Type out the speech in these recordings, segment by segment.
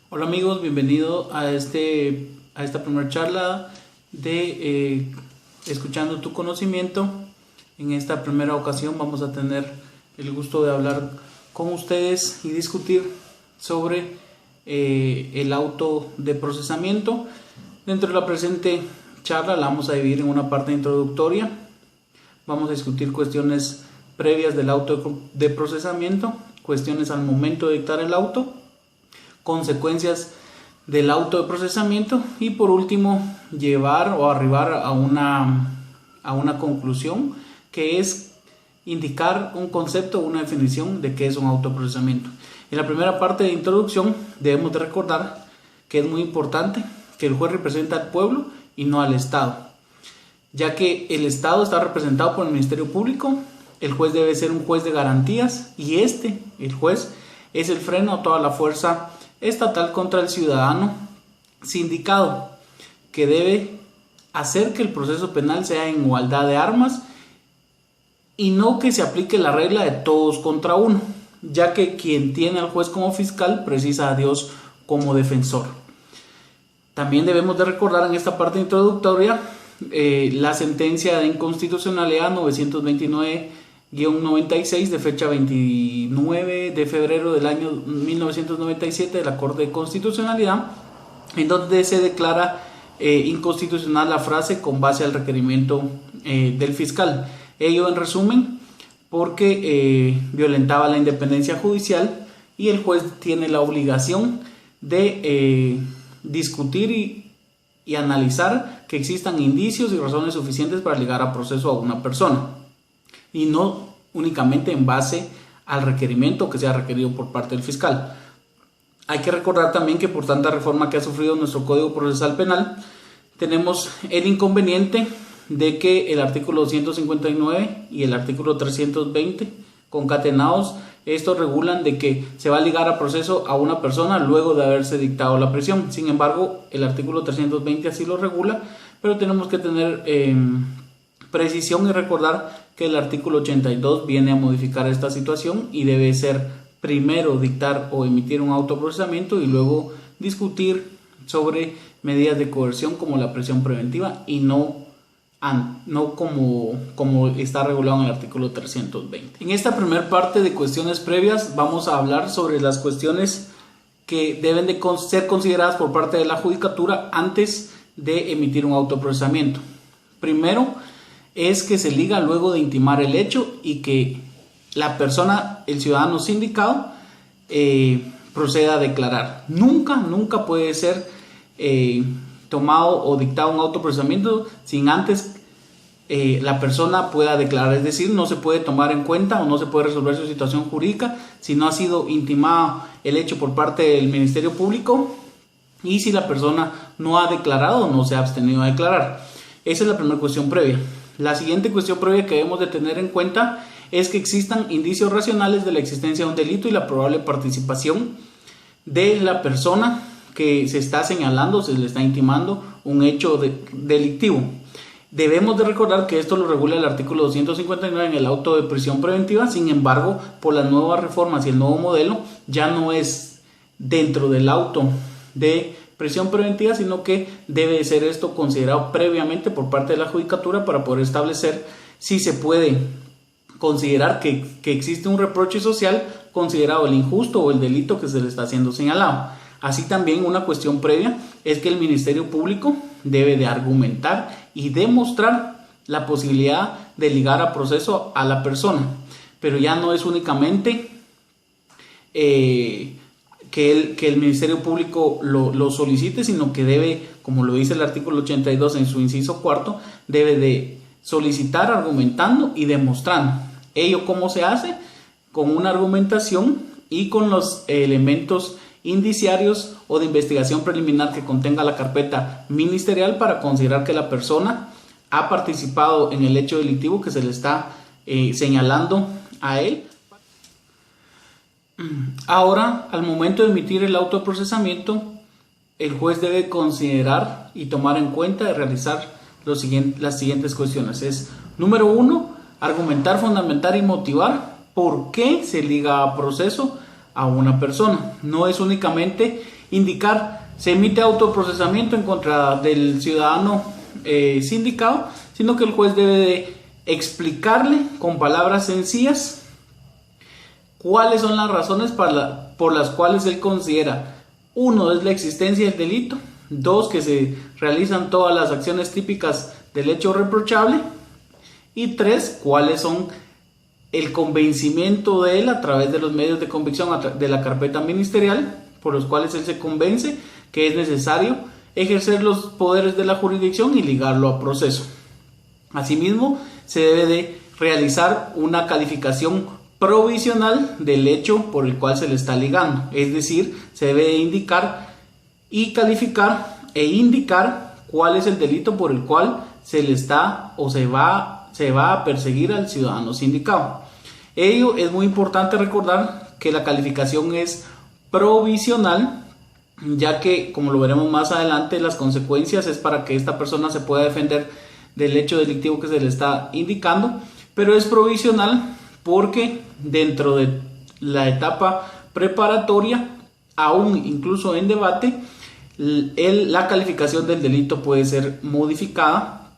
Hola amigos, bienvenido a esta primera charla de Escuchando tu conocimiento. En esta primera ocasión vamos a tener el gusto de hablar con ustedes y discutir sobre el auto de procesamiento. Dentro de la presente charla la vamos a dividir en una parte introductoria. Vamos a discutir cuestiones previas del auto de procesamiento, cuestiones al momento de dictar el auto, consecuencias del auto de procesamiento y por último llevar o arribar a una conclusión, que es indicar un concepto o una definición de qué es un autoprocesamiento. En la primera parte de introducción debemos de recordar que es muy importante que el juez representa al pueblo y no al Estado, ya que el Estado está representado por el Ministerio Público. El juez debe ser un juez de garantías y el juez, es el freno a toda la fuerza estatal contra el ciudadano sindicado, que debe hacer que el proceso penal sea en igualdad de armas y no que se aplique la regla de todos contra uno, ya que quien tiene al juez como fiscal precisa a Dios como defensor. También debemos de recordar en esta parte introductoria la sentencia de inconstitucionalidad 929-96 de fecha 29 de febrero del año 1997 de la Corte de Constitucionalidad, en donde se declara inconstitucional la frase con base al requerimiento del fiscal. Ello en resumen porque violentaba la independencia judicial y el juez tiene la obligación de discutir y analizar que existan indicios y razones suficientes para ligar a proceso a una persona, y no únicamente en base al requerimiento que sea requerido por parte del fiscal. Hay que recordar también que por tanta reforma que ha sufrido nuestro Código Procesal Penal, tenemos el inconveniente de que el artículo 259 y el artículo 320 concatenados, estos regulan de que se va a ligar a proceso a una persona luego de haberse dictado la prisión. Sin embargo, el artículo 320 así lo regula, pero tenemos que tener precisión y recordar que el artículo 82 viene a modificar esta situación y debe ser primero dictar o emitir un autoprocesamiento y luego discutir sobre medidas de coerción como la prisión preventiva y no como está regulado en el artículo 320. En esta primera parte de cuestiones previas vamos a hablar sobre las cuestiones que deben de ser consideradas por parte de la judicatura antes de emitir un autoprocesamiento. Primero es que se liga luego de intimar el hecho y que la persona, el ciudadano sindicado, proceda a declarar. Nunca puede ser tomado o dictado un autoprocesamiento sin antes la persona pueda declarar. Es decir, no se puede tomar en cuenta o no se puede resolver su situación jurídica si no ha sido intimado el hecho por parte del Ministerio Público y si la persona no ha declarado o no se ha abstenido a declarar. Esa es la primera cuestión previa. La siguiente cuestión previa que debemos de tener en cuenta es que existan indicios racionales de la existencia de un delito y la probable participación de la persona que se está señalando, se le está intimando un hecho delictivo. Debemos de recordar que esto lo regula el artículo 259 en el auto de prisión preventiva. Sin embargo, por las nuevas reformas y el nuevo modelo, ya no es dentro del auto de prisión preventiva, sino que debe ser esto considerado previamente por parte de la judicatura para poder establecer si se puede considerar que existe un reproche social considerado el injusto o el delito que se le está haciendo señalado. Así también una cuestión previa es que el Ministerio Público debe de argumentar y demostrar la posibilidad de ligar a proceso a la persona, pero ya no es únicamente que el Ministerio Público lo solicite, sino que debe, como lo dice el artículo 82 en su inciso cuarto, debe de solicitar argumentando y demostrando. Ello, ¿cómo se hace? Con una argumentación y con los elementos indiciarios o de investigación preliminar que contenga la carpeta ministerial para considerar que la persona ha participado en el hecho delictivo que se le está señalando a él. Ahora, al momento de emitir el auto de procesamiento, el juez debe considerar y tomar en cuenta y realizar las siguientes cuestiones. Es, número 1, argumentar, fundamentar y motivar por qué se liga a proceso a una persona. No es únicamente indicar se emite autoprocesamiento en contra del ciudadano sindicado, sino que el juez debe de explicarle con palabras sencillas cuáles son las razones por las cuales él considera: uno, es la existencia del delito; dos, que se realizan todas las acciones típicas del hecho reprochable; y tres, cuáles son el convencimiento de él a través de los medios de convicción de la carpeta ministerial, por los cuales él se convence que es necesario ejercer los poderes de la jurisdicción y ligarlo a proceso. Asimismo, se debe de realizar una calificación provisional del hecho por el cual se le está ligando, es decir, se debe de indicar y calificar e indicar cuál es el delito por el cual se le está o se va a perseguir al ciudadano sindicado. Ello es muy importante recordar que la calificación es provisional, ya que, como lo veremos más adelante, las consecuencias es para que esta persona se pueda defender del hecho delictivo que se le está indicando, pero es provisional porque dentro de la etapa preparatoria, aún incluso en debate, la calificación del delito puede ser modificada,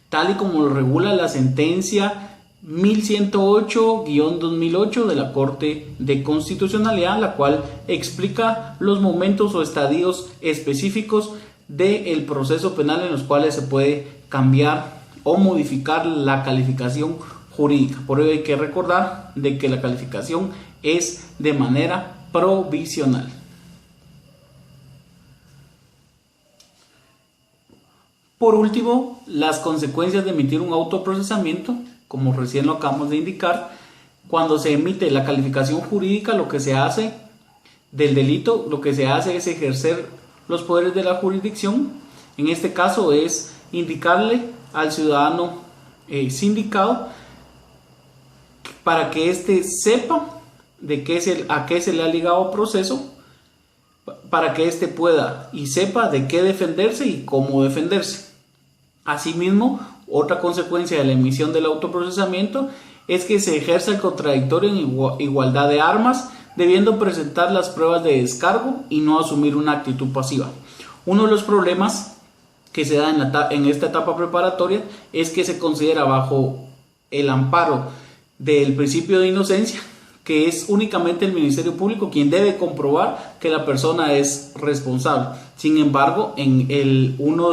tal y como lo regula la sentencia 1108-2008 de la Corte de Constitucionalidad, la cual explica los momentos o estadios específicos del proceso penal en los cuales se puede cambiar o modificar la calificación jurídica. Por ello hay que recordar de que la calificación es de manera provisional. Por último, las consecuencias de emitir un autoprocesamiento, como recién lo acabamos de indicar. Cuando se emite la calificación jurídica, lo que se hace del delito, lo que se hace es ejercer los poderes de la jurisdicción. En este caso es indicarle al ciudadano sindicado para que éste sepa de a qué se le ha ligado proceso, para que éste pueda y sepa de qué defenderse y cómo defenderse. Asimismo, otra consecuencia de la emisión del autoprocesamiento es que se ejerza el contradictorio en igualdad de armas, debiendo presentar las pruebas de descargo y no asumir una actitud pasiva. Uno de los problemas que se da en esta etapa preparatoria es que se considera bajo el amparo del principio de inocencia, que es únicamente el Ministerio Público quien debe comprobar que la persona es responsable. Sin embargo, uno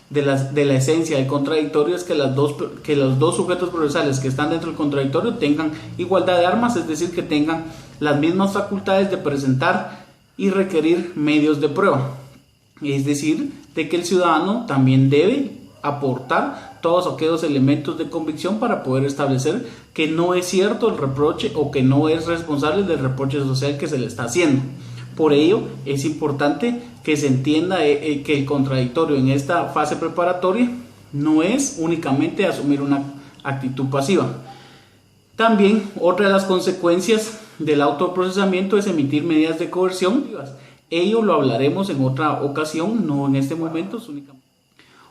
de la esencia del contradictorio es que los dos sujetos procesales que están dentro del contradictorio tengan igualdad de armas, es decir, que tengan las mismas facultades de presentar y requerir medios de prueba. Es decir, de que el ciudadano también debe aportar todos aquellos elementos de convicción para poder establecer que no es cierto el reproche o que no es responsable del reproche social que se le está haciendo. Por ello, es importante que se entienda que el contradictorio en esta fase preparatoria no es únicamente asumir una actitud pasiva. También, otra de las consecuencias del autoprocesamiento es emitir medidas de coerción. Ello lo hablaremos en otra ocasión, no en este momento.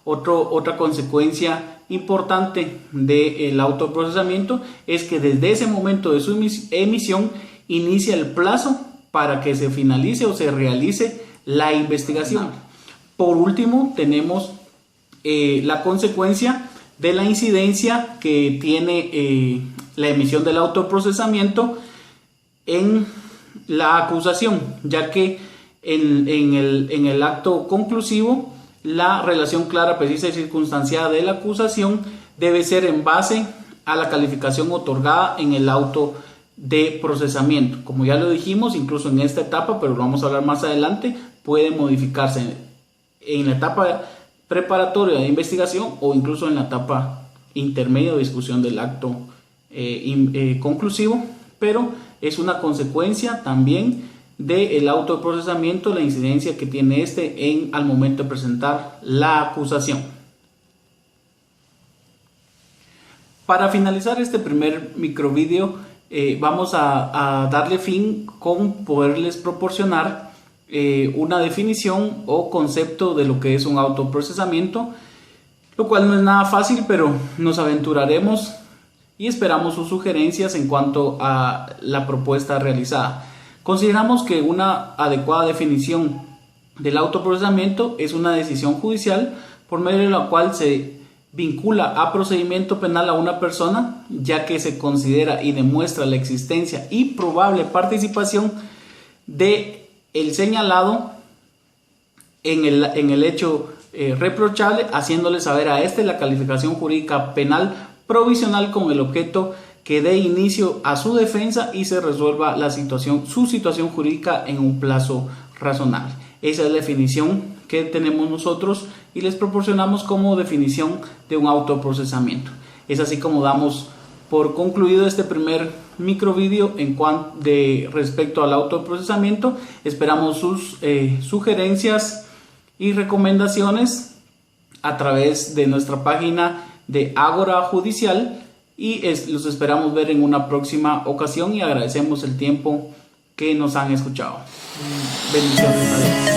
Otra consecuencia importante del autoprocesamiento es que desde ese momento de su emisión inicia el plazo para que se finalice o se realice la investigación. Por último, tenemos la consecuencia de la incidencia que tiene la emisión del autoprocesamiento en la acusación, ya que en el acto conclusivo la relación clara, precisa y circunstanciada de la acusación debe ser en base a la calificación otorgada en el auto de procesamiento. Como ya lo dijimos, incluso en esta etapa, pero lo vamos a hablar más adelante, puede modificarse en la etapa preparatoria de investigación o incluso en la etapa intermedia de discusión del acto conclusivo, pero es una consecuencia también del autoprocesamiento, la incidencia que tiene al momento de presentar la acusación. Para finalizar este primer microvideo, vamos a darle fin con poderles proporcionar una definición o concepto de lo que es un autoprocesamiento, lo cual no es nada fácil, pero nos aventuraremos y esperamos sus sugerencias en cuanto a la propuesta realizada. Consideramos que una adecuada definición del autoprocesamiento es una decisión judicial por medio de la cual se vincula a procedimiento penal a una persona, ya que se considera y demuestra la existencia y probable participación de el señalado en el hecho reprochable, haciéndole saber a este la calificación jurídica penal provisional con el objeto que dé inicio a su defensa y se resuelva su situación jurídica en un plazo razonable. Esa es la definición que tenemos nosotros y les proporcionamos como definición de un autoprocesamiento. Es así como damos por concluido este primer microvideo respecto al autoprocesamiento. Esperamos sus sugerencias y recomendaciones a través de nuestra página de Ágora Judicial y los esperamos ver en una próxima ocasión y agradecemos el tiempo que nos han escuchado. Bendiciones. Adiós.